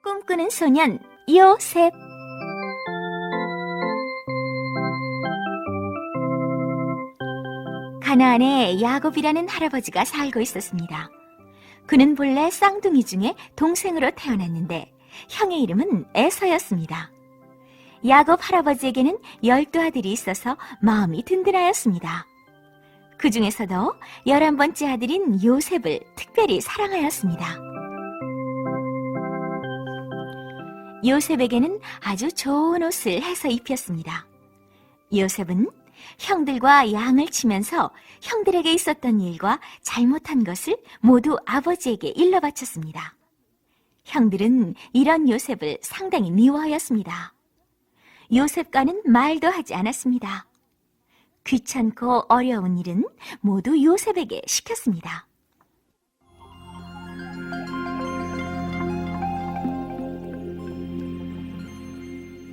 꿈꾸는 소년 요셉. 가나안에 야곱이라는 할아버지가 살고 있었습니다. 그는 본래 쌍둥이 중에 동생으로 태어났는데 형의 이름은 에서였습니다. 야곱 할아버지에게는 12아들이 있어서 마음이 든든하였습니다. 그 중에서도 11번째 아들인 요셉을 특별히 사랑하였습니다. 요셉에게는 아주 좋은 옷을 해서 입혔습니다. 요셉은 형들과 양을 치면서 형들에게 있었던 일과 잘못한 것을 모두 아버지에게 일러 바쳤습니다. 형들은 이런 요셉을 상당히 미워하였습니다. 요셉과는 말도 하지 않았습니다. 귀찮고 어려운 일은 모두 요셉에게 시켰습니다.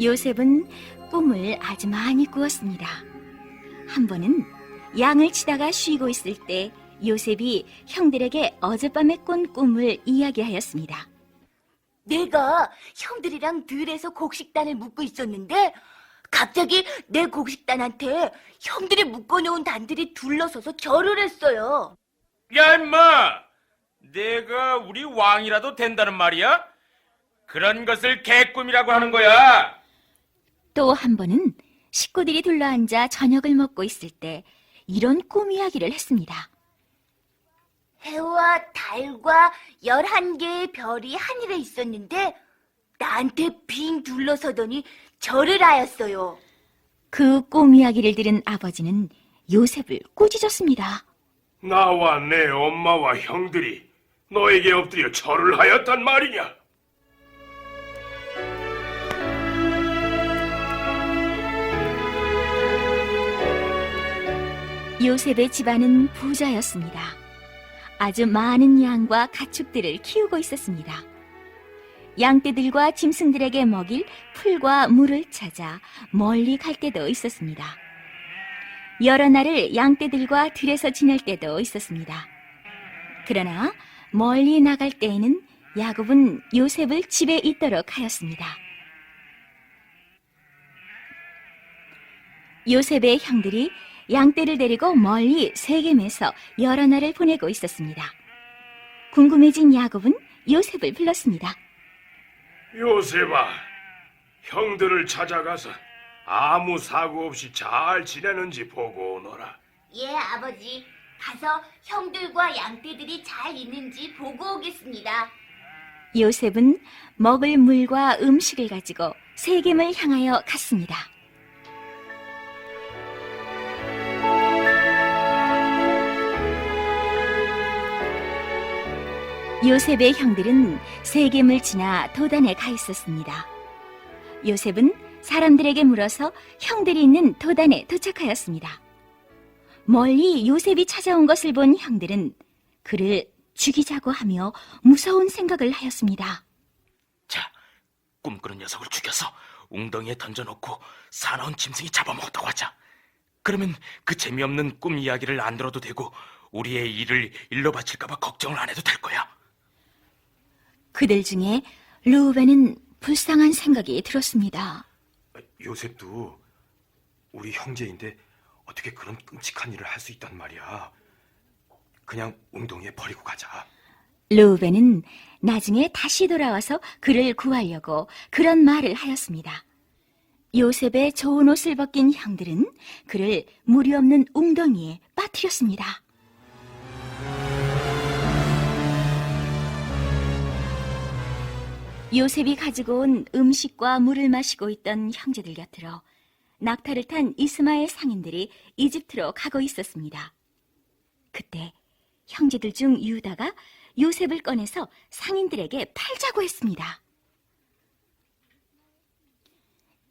요셉은 꿈을 아주 많이 꾸었습니다. 한 번은 양을 치다가 쉬고 있을 때 요셉이 형들에게 어젯밤에 꾼 꿈을 이야기하였습니다. 내가 형들이랑 들에서 곡식단을 묶고 있었는데 갑자기 내 곡식단한테 형들이 묶어놓은 단들이 둘러서서 절을 했어요. 야, 임마! 내가 우리 왕이라도 된다는 말이야? 그런 것을 개꿈이라고 하는 거야. 또 한 번은 식구들이 둘러앉아 저녁을 먹고 있을 때 이런 꿈 이야기를 했습니다. 해와 달과 11개의 별이 하늘에 있었는데 나한테 빙 둘러서더니 절을 하였어요. 그 꿈 이야기를 들은 아버지는 요셉을 꾸짖었습니다. 나와 내 엄마와 형들이 너에게 엎드려 절을 하였단 말이냐? 요셉의 집안은 부자였습니다. 아주 많은 양과 가축들을 키우고 있었습니다. 양떼들과 짐승들에게 먹일 풀과 물을 찾아 멀리 갈 때도 있었습니다. 여러 날을 양떼들과 들에서 지낼 때도 있었습니다. 그러나 멀리 나갈 때에는 야곱은 요셉을 집에 있도록 하였습니다. 요셉의 형들이 양떼를 데리고 멀리 세겜에서 여러 날을 보내고 있었습니다. 궁금해진 야곱은 요셉을 불렀습니다. 요셉아, 형들을 찾아가서 아무 사고 없이 잘 지내는지 보고 오너라. 예, 아버지. 가서 형들과 양떼들이 잘 있는지 보고 오겠습니다. 요셉은 먹을 물과 음식을 가지고 세겜을 향하여 갔습니다. 요셉의 형들은 세겜을 지나 도단에 가 있었습니다. 요셉은 사람들에게 물어서 형들이 있는 도단에 도착하였습니다. 멀리 요셉이 찾아온 것을 본 형들은 그를 죽이자고 하며 무서운 생각을 하였습니다. 자, 꿈꾸는 녀석을 죽여서 웅덩이에 던져놓고 사나운 짐승이 잡아먹었다고 하자. 그러면 그 재미없는 꿈 이야기를 안 들어도 되고 우리의 일을 일러 바칠까 봐 걱정을 안 해도 될 거야. 그들 중에 르우벤은 불쌍한 생각이 들었습니다. 요셉도 우리 형제인데 어떻게 그런 끔찍한 일을 할 수 있단 말이야. 그냥 웅덩이에 버리고 가자. 르우벤은 나중에 다시 돌아와서 그를 구하려고 그런 말을 하였습니다. 요셉의 좋은 옷을 벗긴 형들은 그를 물이 없는 웅덩이에 빠뜨렸습니다. 요셉이 가지고 온 음식과 물을 마시고 있던 형제들 곁으로 낙타를 탄 이스마엘 상인들이 이집트로 가고 있었습니다. 그때 형제들 중 유다가 요셉을 꺼내서 상인들에게 팔자고 했습니다.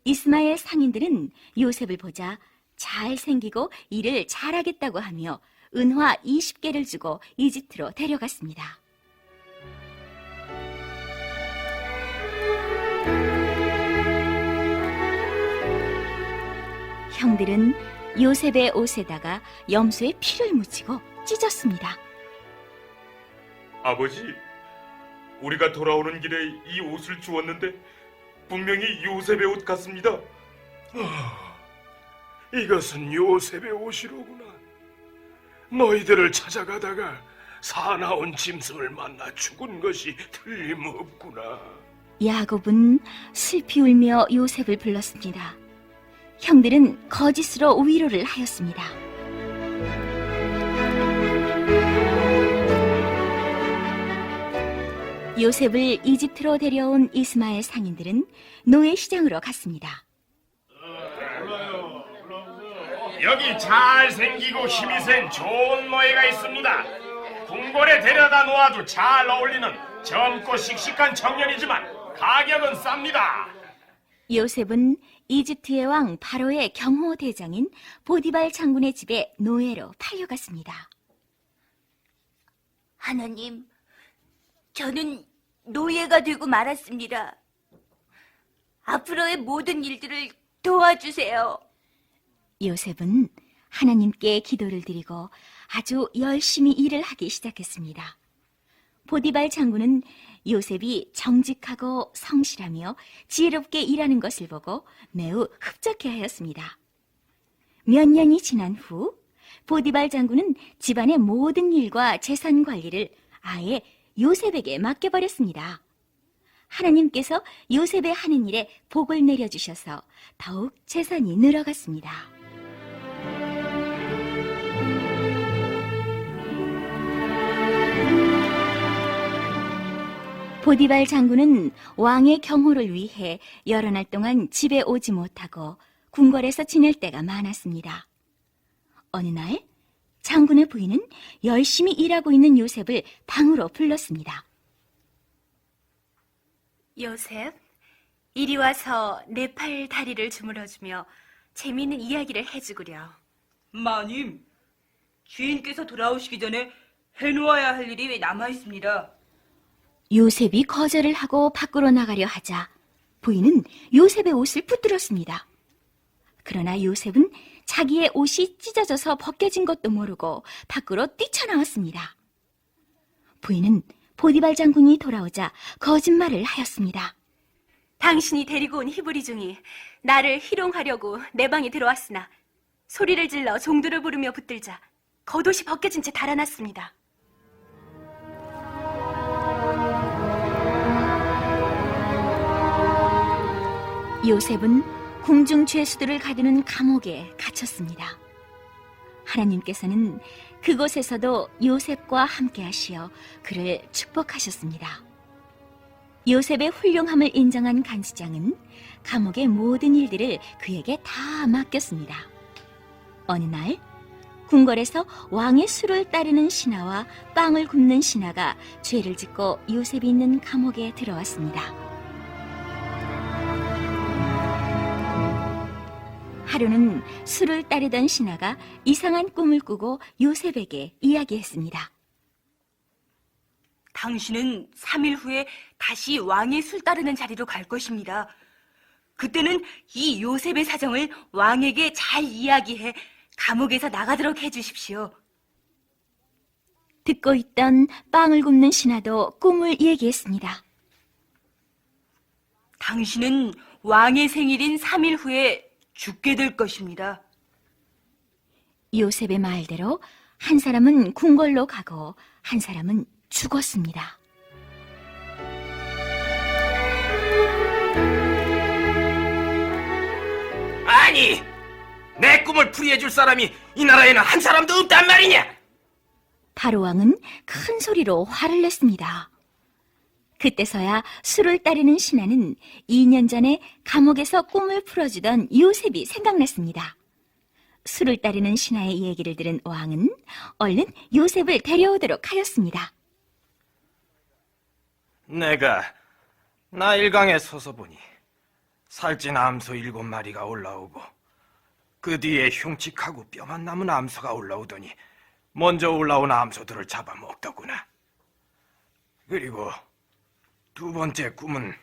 이스마엘 상인들은 요셉을 보자 잘생기고 일을 잘하겠다고 하며 은화 20개를 주고 이집트로 데려갔습니다. 형들은 요셉의 옷에다가 염소의 피를 묻히고 찢었습니다. 아버지, 우리가 돌아오는 길에 이 옷을 주었는데 분명히 요셉의 옷 같습니다. 이것은 요셉의 옷이로구나. 너희들을 찾아가다가 사나운 짐승을 만나 죽은 것이 틀림없구나. 야곱은 슬피 울며 요셉을 불렀습니다. 형들은 거짓으로 위로를 하였습니다. 요셉을 이집트로 데려온 이스마엘 상인들은 노예 시장으로 갔습니다. 여기 잘생기고 힘이 센 좋은 노예가 있습니다. 궁궐에 데려다 놓아도 잘 어울리는 젊고 씩씩한 청년이지만 가격은 쌉니다. 요셉은 이집트의 왕 바로의 경호 대장인 보디발 장군의 집에 노예로 팔려갔습니다. 하나님, 저는 노예가 되고 말았습니다. 앞으로의 모든 일들을 도와주세요. 요셉은 하나님께 기도를 드리고 아주 열심히 일을 하기 시작했습니다. 보디발 장군은 요셉이 정직하고 성실하며 지혜롭게 일하는 것을 보고 매우 흡족해하였습니다. 몇 년이 지난 후 보디발 장군은 집안의 모든 일과 재산 관리를 아예 요셉에게 맡겨버렸습니다. 하나님께서 요셉의 하는 일에 복을 내려주셔서 더욱 재산이 늘어갔습니다. 보디발 장군은 왕의 경호를 위해 여러 날 동안 집에 오지 못하고 궁궐에서 지낼 때가 많았습니다. 어느 날 장군의 부인은 열심히 일하고 있는 요셉을 방으로 불렀습니다. 요셉, 이리 와서 내 팔 다리를 주물어주며 재미있는 이야기를 해주구려. 마님, 주인께서 돌아오시기 전에 해놓아야 할 일이 남아있습니다. 요셉이 거절을 하고 밖으로 나가려 하자 부인은 요셉의 옷을 붙들었습니다. 그러나 요셉은 자기의 옷이 찢어져서 벗겨진 것도 모르고 밖으로 뛰쳐나왔습니다. 부인은 보디발 장군이 돌아오자 거짓말을 하였습니다. 당신이 데리고 온 히브리 중이 나를 희롱하려고 내 방에 들어왔으나 소리를 질러 종들을 부르며 붙들자 겉옷이 벗겨진 채 달아났습니다. 요셉은 궁중 죄수들을 가두는 감옥에 갇혔습니다. 하나님께서는 그곳에서도 요셉과 함께 하시어 그를 축복하셨습니다. 요셉의 훌륭함을 인정한 간수장은 감옥의 모든 일들을 그에게 다 맡겼습니다. 어느 날 궁궐에서 왕의 수를 따르는 신하와 빵을 굽는 신하가 죄를 짓고 요셉이 있는 감옥에 들어왔습니다. 하루는 술을 따르던 신하가 이상한 꿈을 꾸고 요셉에게 이야기했습니다. 당신은 3일 후에 다시 왕의 술 따르는 자리로 갈 것입니다. 그때는 이 요셉의 사정을 왕에게 잘 이야기해 감옥에서 나가도록 해주십시오. 듣고 있던 빵을 굽는 신하도 꿈을 얘기했습니다. 당신은 왕의 생일인 3일 후에 죽게 될 것입니다. 요셉의 말대로 한 사람은 궁궐로 가고 한 사람은 죽었습니다. 아니, 내 꿈을 풀이해줄 사람이 이 나라에는 한 사람도 없단 말이냐? 바로 왕은 큰 소리로 화를 냈습니다. 그때서야 술을 따르는 신하는 2년 전에 감옥에서 꿈을 풀어주던 요셉이 생각났습니다. 술을 따르는 신하의 얘기를 들은 왕은 얼른 요셉을 데려오도록 하였습니다. 내가 나일강에 서서 보니 살찐 암소 7마리가 올라오고 그 뒤에 흉측하고 뼈만 남은 암소가 올라오더니 먼저 올라온 암소들을 잡아먹더구나. 그리고 두 번째 꿈은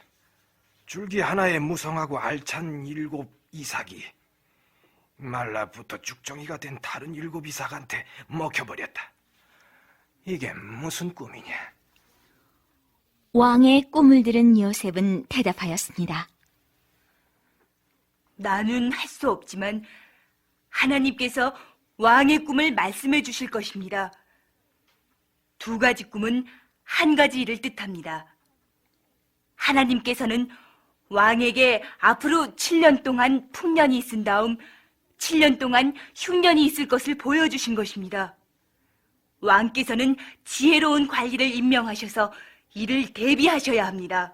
줄기 하나에 무성하고 알찬 7 이삭이 말라붙어 죽정이가 된 다른 7 이삭한테 먹혀버렸다. 이게 무슨 꿈이냐? 왕의 꿈을 들은 요셉은 대답하였습니다. 나는 할 수 없지만 하나님께서 왕의 꿈을 말씀해 주실 것입니다. 두 가지 꿈은 한 가지 일을 뜻합니다. 하나님께서는 왕에게 앞으로 7년 동안 풍년이 있은 다음 7년 동안 흉년이 있을 것을 보여주신 것입니다. 왕께서는 지혜로운 관리를 임명하셔서 이를 대비하셔야 합니다.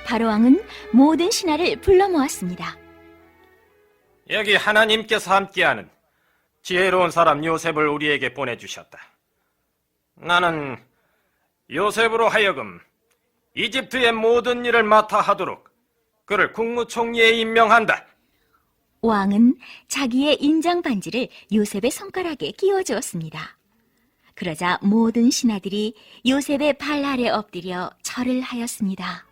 바로왕은 모든 신하를 불러 모았습니다. 여기 하나님께서 함께하는 지혜로운 사람 요셉을 우리에게 보내주셨다. 나는 요셉으로 하여금 이집트의 모든 일을 맡아 하도록 그를 국무총리에 임명한다. 왕은 자기의 인장 반지를 요셉의 손가락에 끼워 주었습니다. 그러자 모든 신하들이 요셉의 발 아래 엎드려 절을 하였습니다.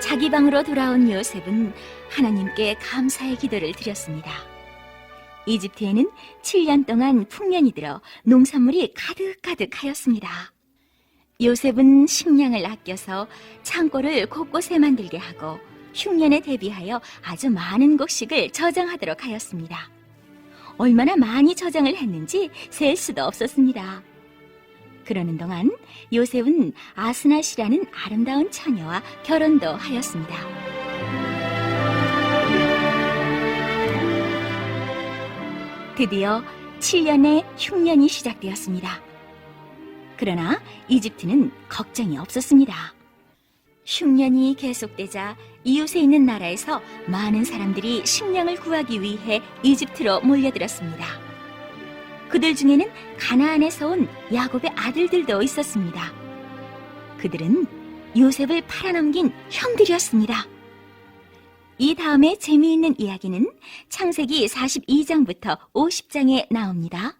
자기 방으로 돌아온 요셉은 하나님께 감사의 기도를 드렸습니다. 이집트에는 7년 동안 풍년이 들어 농산물이 가득가득하였습니다. 요셉은 식량을 아껴서 창고를 곳곳에 만들게 하고 흉년에 대비하여 아주 많은 곡식을 저장하도록 하였습니다. 얼마나 많이 저장을 했는지 셀 수도 없었습니다. 그러는 동안 요셉은 아스낫이라는 아름다운 처녀와 결혼도 하였습니다. 드디어 7년의 흉년이 시작되었습니다. 그러나 이집트는 걱정이 없었습니다. 흉년이 계속되자 이웃에 있는 나라에서 많은 사람들이 식량을 구하기 위해 이집트로 몰려들었습니다. 그들 중에는 가나안에서 온 야곱의 아들들도 있었습니다. 그들은 요셉을 팔아넘긴 형들이었습니다. 이 다음에 재미있는 이야기는 창세기 42장부터 50장에 나옵니다.